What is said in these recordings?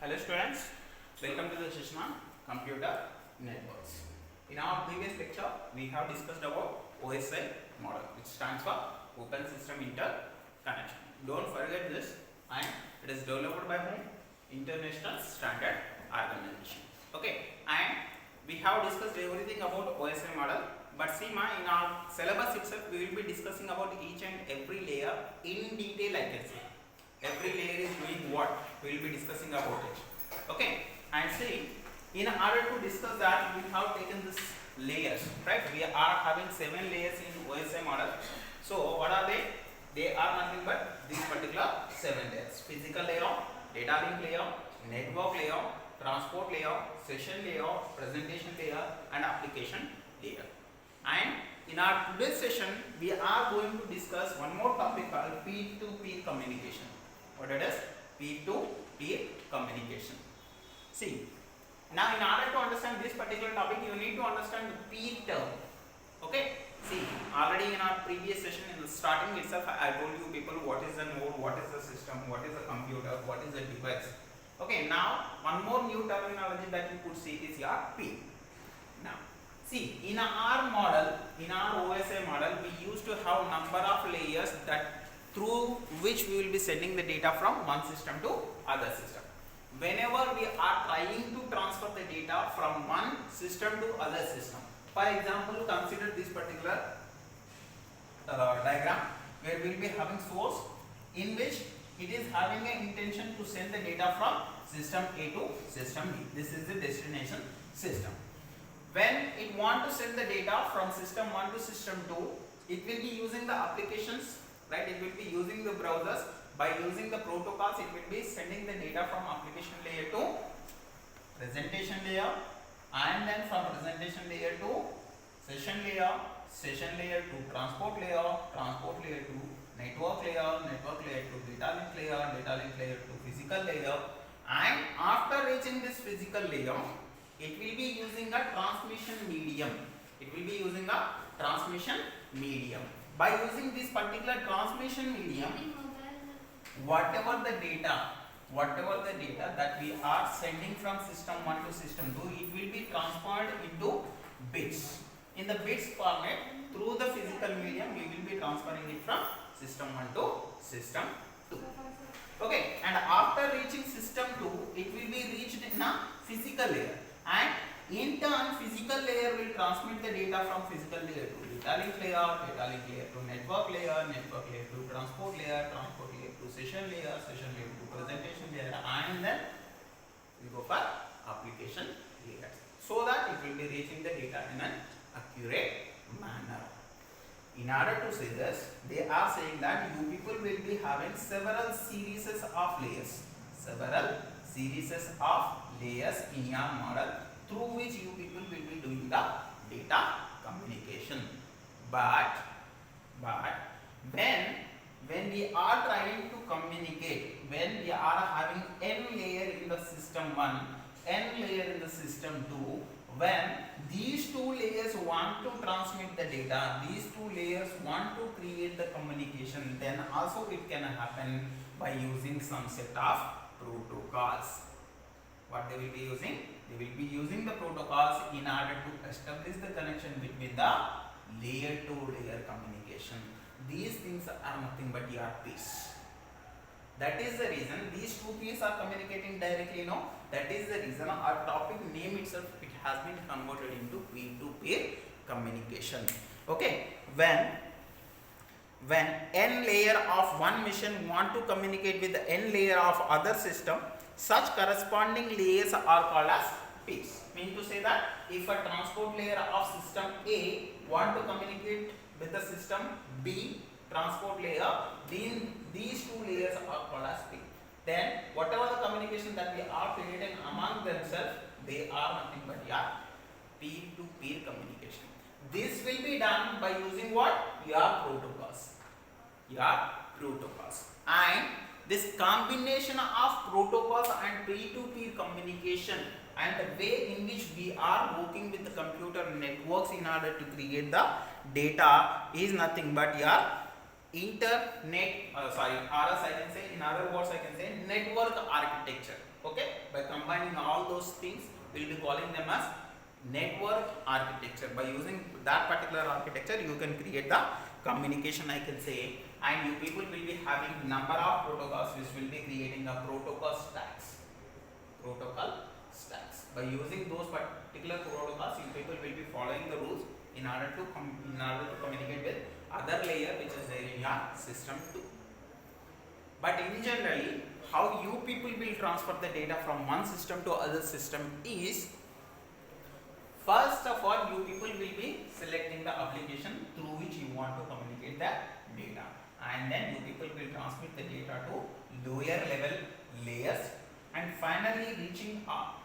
Hello students, welcome to the session on computer networks. In our previous lecture, we have discussed about OSI model, which stands for Open System Interconnection. Don't forget this, and it is developed by whom? International Standard Organization. Okay, and we have discussed everything about OSI model. But see, in our syllabus itself, we will be discussing about each and every layer in detail. I can say every layer is doing what, we will be discussing about it. Okay, and see, in order to discuss that, we have taken this layers, right? We are having 7 layers in OSI model. So what are they? They are nothing but these particular 7 layers: physical layer, data link layer, network layer, transport layer, session layer, presentation layer, and application layer. And in our today's session, we are going to discuss one more topic called peer-to-peer communication. What it is? Peer-to-peer communication. See, now in order to understand this particular topic, you need to understand the peer term. Okay? See, already in our previous session, in the starting itself, I told you people what is the node, what is the system, what is the computer, what is the device. Okay, now one more new terminology that you could see is your peer. Now, see, in our model, in our OSI model, we used to have number of layers that through which we will be sending the data from one system to other system. Whenever we are trying to transfer the data from one system to other system, for example, consider this particular diagram where we will be having source in which it is having an intention to send the data from system A to system B. This is the destination system. When it want to send the data from system 1 to system 2, it will be using the applications, right? It will be using the browsers. By using the protocols, it will be sending the data from application layer to presentation layer, and then from presentation layer to session layer to transport layer to network layer to data link layer to physical layer, and after reaching this physical layer, it will be using a transmission medium. By using this particular transmission medium, whatever the data that we are sending from system 1 to system 2, it will be transferred into bits. In the bits format, through the physical medium, we will be transferring it from system 1 to system 2. Okay, and after reaching system 2, it will be reached in a physical layer, and in turn physical layer will transmit the data from physical layer to data link layer to network layer to transport layer to session layer to presentation layer, and then we go for application layer, so that it will be reaching the data in an accurate manner. In order to say this, they are saying that you people will be having several series of layers in your model, through which you people will be doing the data communication. But when we are trying to communicate, when we are having n layer in the system 1, n layer in the system 2, when these two layers want to transmit the data, these two layers want to create the communication, then also it can happen by using some set of protocols. What they will be using? They will be using the protocols in order to establish the connection between the layer to layer communication. These things are nothing but ERPs. That is the reason these two P's are communicating directly. No, that is the reason our topic name itself, it has been converted into peer-to-peer communication. Okay, when n layer of one machine want to communicate with the n layer of other system, such corresponding layers are called as peers. Mean to say that if a transport layer of system A want to communicate with the system B transport layer, then these two layers are called as peer. Then whatever the communication that we are creating among themselves, they are nothing but peer-to-peer communication. This will be done by using what? Your protocols. And this combination of protocols and peer-to-peer communication, and the way in which we are working with the computer networks in order to create the data, is nothing but your RS I can say, in other words I can say network architecture. Okay, by combining all those things we will be calling them as network architecture. By using that particular architecture you can create the communication I can say, and you people will be having number of protocols which will be creating a protocol stacks. By using those particular protocols you people will be following the rules in order to communicate with other layer which is there in your system too. But in generally, how you people will transfer the data from one system to other system is, first of all you people will be selecting the application through which you want to communicate the data, and then you people will transmit the data to lower level layers, and finally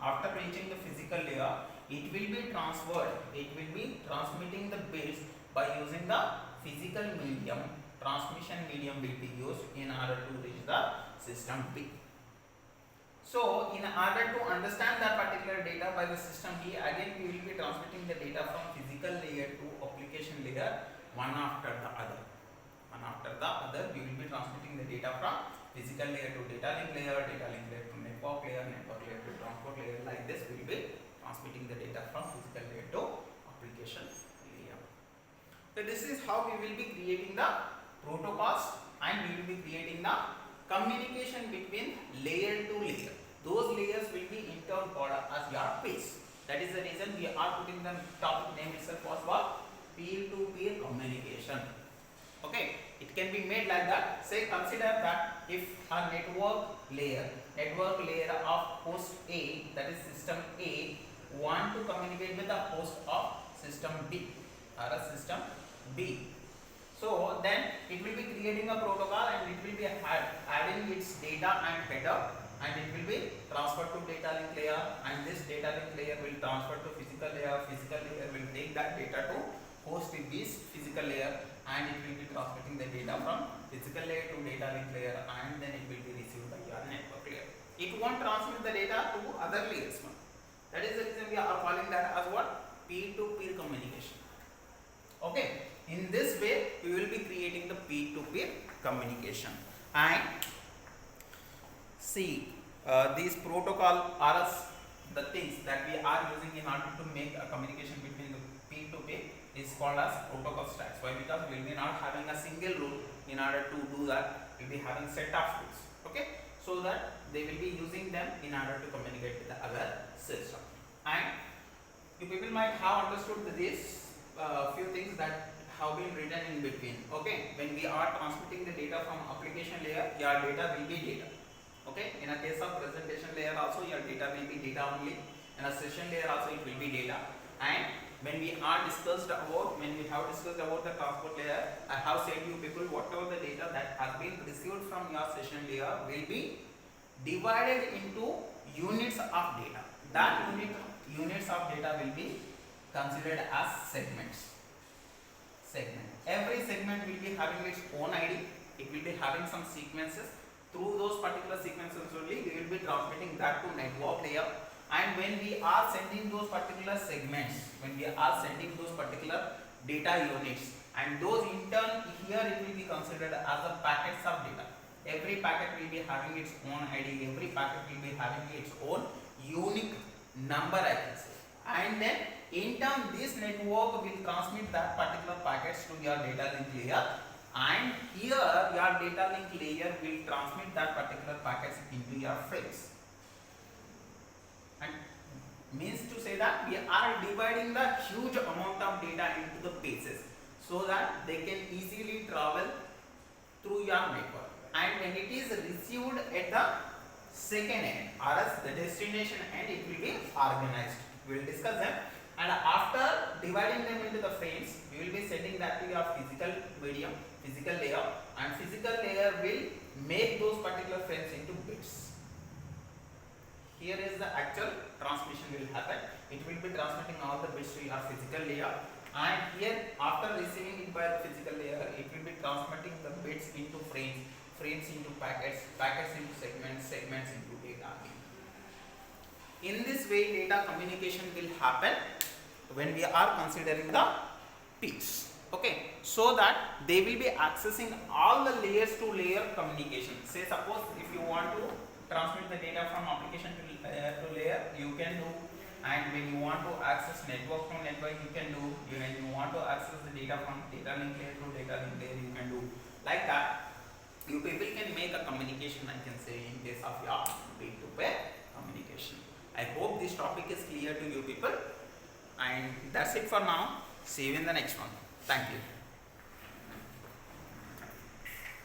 after reaching the physical layer it will be transmitting the bits by using the physical medium. Transmission medium will be used in order to reach the system B. So in order to understand that particular data by the system B, again we will be transmitting the data from physical layer to application layer one after the other. We will be transmitting the data from physical layer to data link layer to network layer to transport layer. Like this we will be transmitting the data from physical layer to application layer. So this is how we will be creating the protocols, and we will be creating the communication between layer to layer. Those layers will be in turn called as your bits. That is the reason we are putting the topic name itself was what? Peer-to-peer communication. Okay, it can be made like that. Say consider that if a network layer of host A, that is system A, want to communicate with the host of system B or a system B. So then it will be creating a protocol, and it will be adding its data and header, and it will be transferred to data link layer, and this data link layer will transfer to physical layer. Physical layer will take that data to host this physical layer, and it will be transmitting the data from physical layer to data link layer, and then it will be received by your network layer. It won't transmit the data to other layers. That is the reason we are calling that as what? Peer-to-peer communication. Okay, in this way we will be creating the peer-to-peer communication. And see, these protocol are the things that we are using in order to make a communication between the peer-to-peer is called as protocol stacks. Why? Because we will be not having a single rule. In order to do that, we will be having set of rules. Okay, so that they will be using them in order to communicate with the other system. And you people might have understood this few things that have been written in between. Okay, when we are transmitting the data from application layer, your data will be data. Okay, in a case of presentation layer also your data will be data only. In a session layer also it will be data. And when we have discussed about the transport layer, I have said you people whatever the data that has been received from your session layer will be divided into units of data. That units of data will be considered as segments. Every segment will be having its own ID. It will be having some sequences. Through those particular sequences only we will be transmitting that to network layer. And when we are sending those particular segments, data units, and those in turn here it will be considered as the packets of data. Every packet will be having its own ID. Every packet will be having its own unique number I can say. And then in turn this network will transmit that particular packets to your data link layer, and here your data link layer will transmit that particular packets into your frames. And means to say that we are dividing the huge amount of data into the pieces so that they can easily travel through your network. And when it is received at the second end or as the destination end, it will be organized. We will discuss them. And after dividing them into the frames, we will be sending that to your physical medium, physical layer, and physical layer will make those particular frames into bits. Here is the actual transmission will happen. It will be transmitting all the bits to your physical layer, and here after receiving it by the physical layer, it will be transmitting the bits into frames, frames into packets, packets into segments, segments into data. In this way data communication will happen when we are considering the peaks. Okay, so that they will be accessing all the layers to layer communication. Say suppose if you want to transmit the data from application to layer, you can do, and when you want to access network to network, you can do, when you want to access the data from data link layer to data link layer, you can do. Like that, you people can make a communication, I can say, in case of your peer-to-peer communication. I hope this topic is clear to you people, and that's it for now. See you in the next one. Thank you.